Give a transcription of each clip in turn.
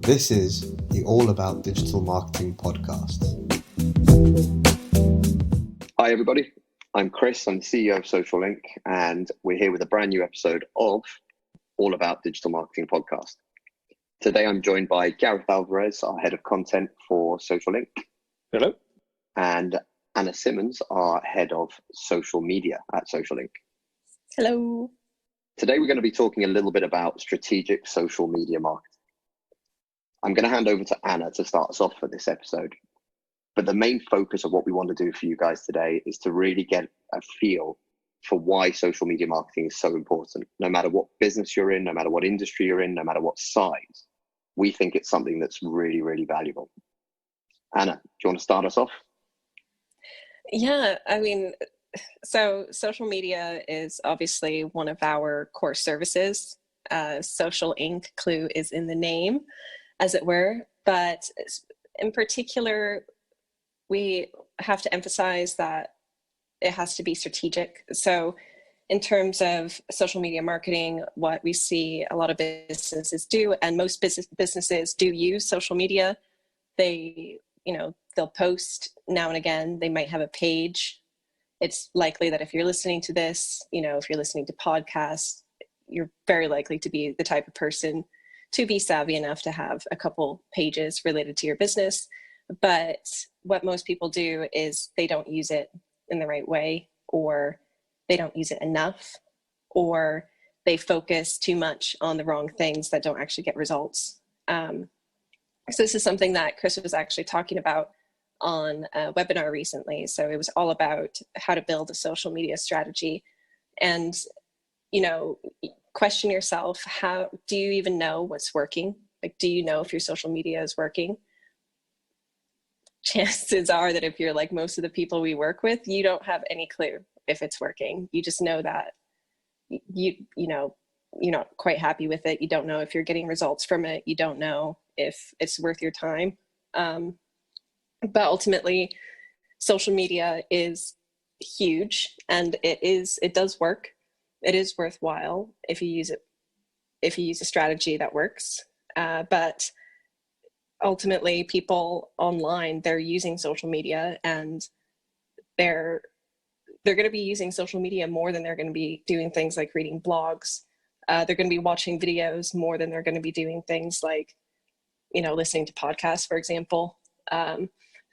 This is the All About Digital Marketing podcast. Hi, everybody. I'm Chris. I'm the CEO of Social Link, and we're here with a brand new episode of All About Digital Marketing podcast. Today, I'm joined by Gareth Alvarez, our head of content for Social Link. Hello. And Anna Simmons, our head of social media at Social Link. Hello. Today, we're going to be talking a little bit about strategic social media marketing. I'm going to hand over to Anna to start us off for this episode. But the main focus of what we want to do for you guys today is to really get a feel for why social media marketing is so important. No matter what business you're in, no matter what industry you're in, no matter what size, we think it's something that's really, really valuable. Anna, do you want to start us off? Yeah, so social media is obviously one of our core services. Social Inc. Clue is in the name, as it were. But in particular, we have to emphasize that it has to be strategic. So in terms of social media marketing, what we see a lot of businesses do, and most businesses do use social media, they'll post now and again. They might have a page. It's likely that if you're listening to this, if you're listening to podcasts, you're very likely to be the type of person to be savvy enough to have a couple pages related to your business. But what most people do is they don't use it in the right way, or they don't use it enough, or they focus too much on the wrong things that don't actually get results. So this is something that Chris was actually talking about on a webinar recently. So it was all about how to build a social media strategy. And, question yourself, how do you even know what's working? Like, do you know if your social media is working? Chances are that if you're like most of the people we work with, you don't have any clue if it's working. You just know that you're not quite happy with it. You don't know if you're getting results from it. You don't know if it's worth your time. But ultimately, social media is huge, and it does work. It is worthwhile if you use a strategy that works. But ultimately, people online, they're using social media, and they're going to be using social media more than they're going to be doing things like reading blogs. They're going to be watching videos more than they're going to be doing things like, listening to podcasts, for example.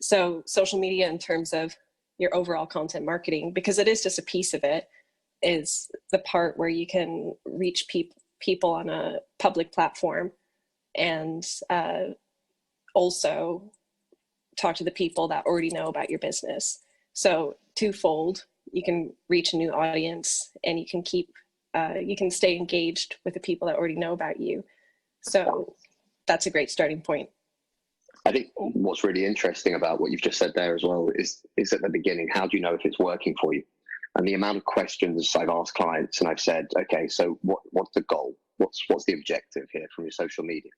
So social media, in terms of your overall content marketing, because it is just a piece of it, is the part where you can reach people on a public platform, and also talk to the people that already know about your business. So twofold, you can reach a new audience, and you can stay engaged with the people that already know about you. So that's a great starting point. I think what's really interesting about what you've just said there as well is at the beginning, how do you know if it's working for you? And the amount of questions I've asked clients, and I've said, okay, so what's the goal? What's the objective here from your social media?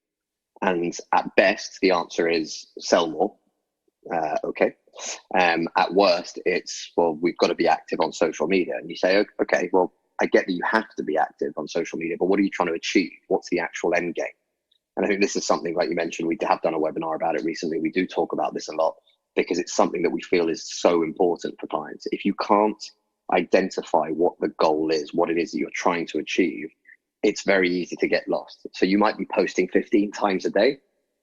And at best, the answer is sell more. Okay. At worst, it's, well, we've got to be active on social media. And you say, okay, well, I get that you have to be active on social media, but what are you trying to achieve? What's the actual end game? And I think this is something, like you mentioned, we have done a webinar about it recently. We do talk about this a lot because it's something that we feel is so important for clients. If you can't identify what the goal is, what it is that you're trying to achieve, it's very easy to get lost. So you might be posting 15 times a day,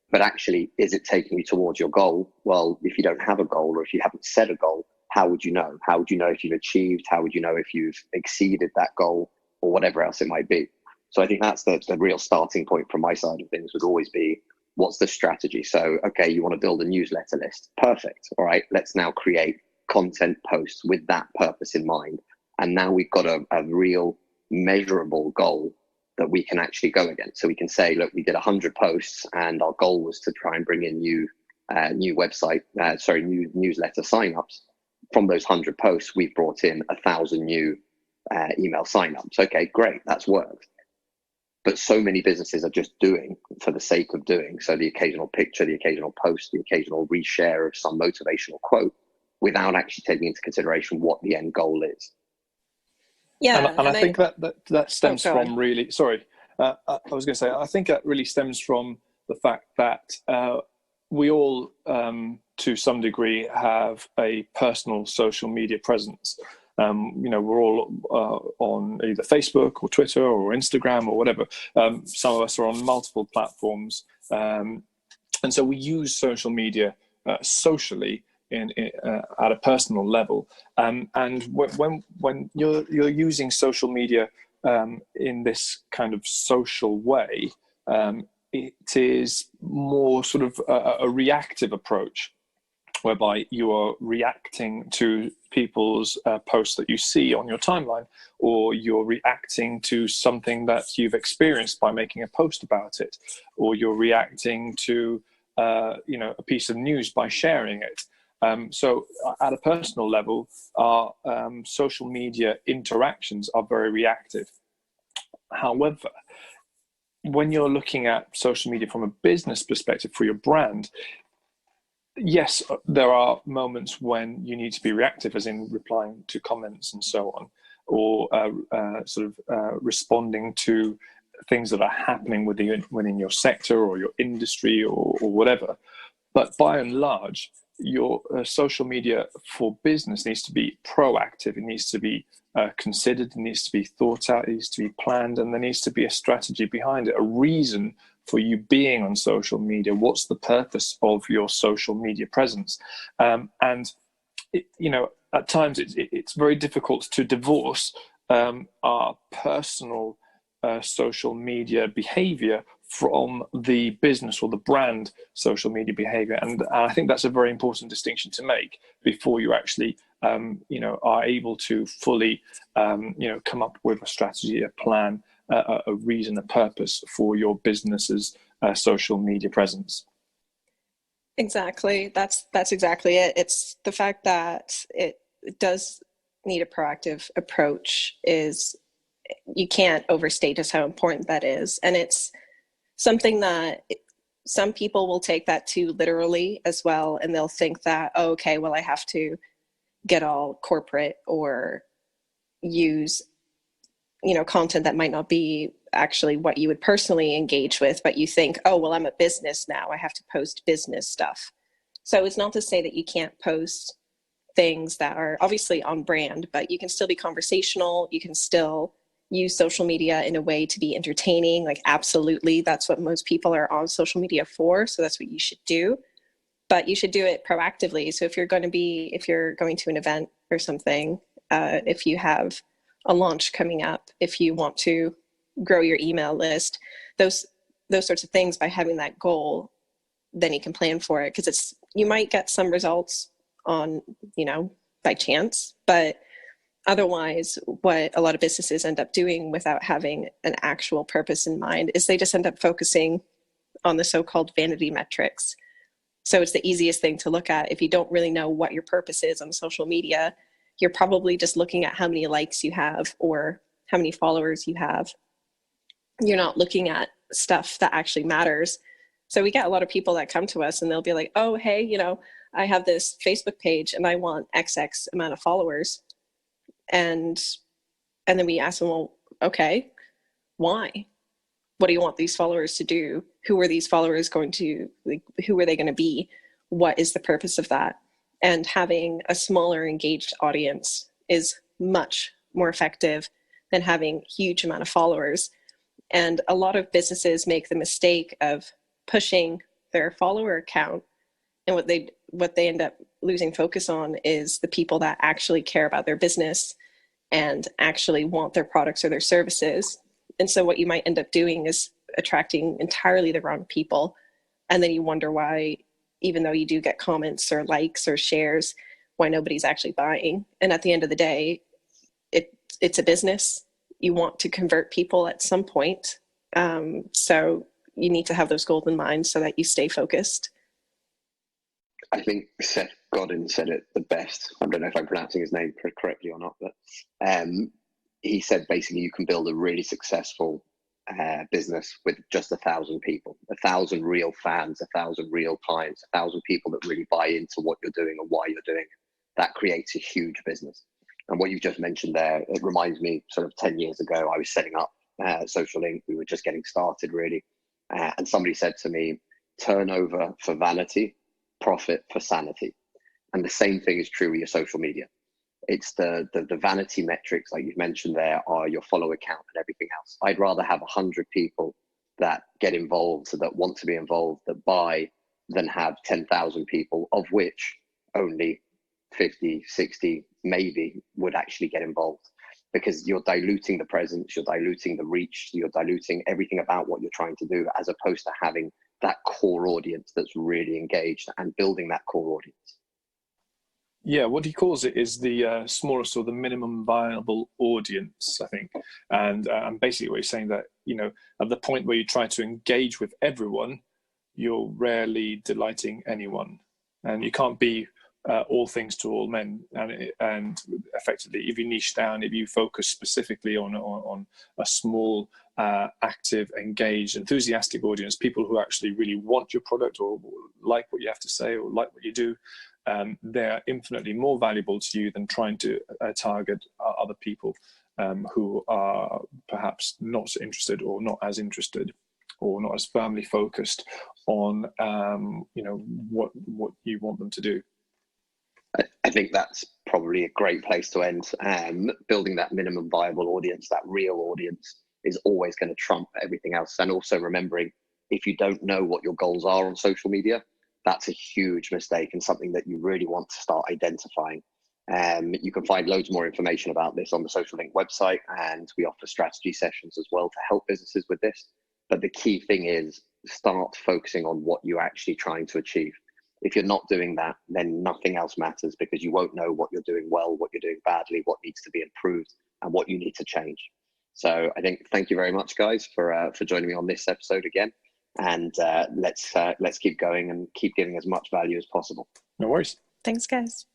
but actually, is it taking you towards your goal? Well, if you don't have a goal, or if you haven't set a goal, how would you know? How would you know if you've achieved? How would you know if you've exceeded that goal, or whatever else it might be? So I think that's the real starting point from my side of things, would always be, what's the strategy? So, okay, you want to build a newsletter list. Perfect. All right, let's now create content posts with that purpose in mind. And now we've got a real measurable goal that we can actually go against. So we can say, look, we did 100 posts, and our goal was to try and bring in new newsletter signups. From those 100 posts, we've brought in 1,000 new email signups. Okay, great, that's worked. But so many businesses are just doing for the sake of doing. So the occasional picture, the occasional post, the occasional reshare of some motivational quote, without actually taking into consideration what the end goal is. Yeah, and I think that stems from on. really, sorry, I was going to say, I think that really stems from the fact that we all, to some degree, have a personal social media presence. We're all on either Facebook or Twitter or Instagram or whatever. Some of us are on multiple platforms. And so we use social media socially at a personal level. And when you're using social media in this kind of social way, it is more sort of a reactive approach, whereby you are reacting to people's posts that you see on your timeline, or you're reacting to something that you've experienced by making a post about it, or you're reacting to a piece of news by sharing it. So at a personal level, our social media interactions are very reactive. However, when you're looking at social media from a business perspective for your brand, yes, there are moments when you need to be reactive, as in replying to comments and so on, or responding to things that are happening within your sector or your industry or whatever. But by and large, your social media for business needs to be proactive. It needs to be considered. It needs to be thought out. It needs to be planned, and there needs to be a strategy behind it, a reason for you being on social media. What's the purpose of your social media presence? And at times it's very difficult to divorce our personal social media behavior from the business or the brand social media behavior. And I think that's a very important distinction to make before you actually are able to fully come up with a strategy, a plan, a reason, a purpose for your business's social media presence. Exactly. That's exactly it. It's the fact that it does need a proactive approach. Is you can't overstate just how important that is. And it's something that some people will take that too literally as well. And they'll think that, oh, okay, well, I have to get all corporate or use, content that might not be actually what you would personally engage with, but you think, oh, well, I'm a business now, I have to post business stuff. So it's not to say that you can't post things that are obviously on brand, but you can still be conversational. You can still use social media in a way to be entertaining. Like, absolutely, that's what most people are on social media for. So that's what you should do, but you should do it proactively. So if you're going to an event or something, if you have a launch coming up, if you want to grow your email list, those sorts of things, by having that goal, then you can plan for it. Because you might get some results on, by chance, but otherwise, what a lot of businesses end up doing without having an actual purpose in mind is they just end up focusing on the so-called vanity metrics. So it's the easiest thing to look at. If you don't really know what your purpose is on social media, you're probably just looking at how many likes you have or how many followers you have. You're not looking at stuff that actually matters. So we get a lot of people that come to us and they'll be like, oh, hey, I have this Facebook page and I want XX amount of followers. And then we ask them, well, okay, why? What do you want these followers to do? Who are these followers going to, who are they going to be? What is the purpose of that? And having a smaller engaged audience is much more effective than having a huge amount of followers. And a lot of businesses make the mistake of pushing their follower count, and what they end up losing focus on is the people that actually care about their business and actually want their products or their services. And so what you might end up doing is attracting entirely the wrong people. And then you wonder why, even though you do get comments or likes or shares, why nobody's actually buying. And at the end of the day, it's a business. You want to convert people at some point. So you need to have those goals in mind so that you stay focused. I think Seth Godin said it the best. I don't know if I'm pronouncing his name correctly or not, but he said basically you can build a really successful business with just 1,000 people, 1,000 real fans, 1,000 real clients, 1,000 people that really buy into what you're doing and why you're doing it. That creates a huge business. And what you've just mentioned there, it reminds me sort of 10 years ago, I was setting up Social Link. We were just getting started really. And somebody said to me, turnover for vanity, profit for sanity. And the same thing is true with your social media. It's the vanity metrics, like you've mentioned there, are your follower count and everything else. I'd rather have 100 people that get involved, so that want to be involved, that buy, than have 10,000 people, of which only 50, 60 maybe would actually get involved. Because you're diluting the presence, you're diluting the reach, you're diluting everything about what you're trying to do, as opposed to having that core audience that's really engaged and building that core audience. Yeah, what he calls it is the smallest or the minimum viable audience, I think. And basically what he's saying that, you know, at the point where you try to engage with everyone, you're rarely delighting anyone. And you can't be all things to all men. And effectively, if you niche down, if you focus specifically on a small, active, engaged, enthusiastic audience, people who actually really want your product or like what you have to say or like what you do, they're infinitely more valuable to you than trying to target other people who are perhaps not interested or not as interested or not as firmly focused on you know, what you want them to do. I think that's probably a great place to end. Building that minimum viable audience, that real audience, is always going to trump everything else. And also remembering, if you don't know what your goals are on social media, that's a huge mistake and something that you really want to start identifying. You can find loads more information about this on the Social Link website, and we offer strategy sessions as well to help businesses with this. But the key thing is, start focusing on what you're actually trying to achieve. If you're not doing that, then nothing else matters, because you won't know what you're doing well, what you're doing badly, what needs to be improved, and what you need to change. So I think, thank you very much, guys, for joining me on this episode again. And let's keep going and keep giving as much value as possible. No worries. Thanks, guys.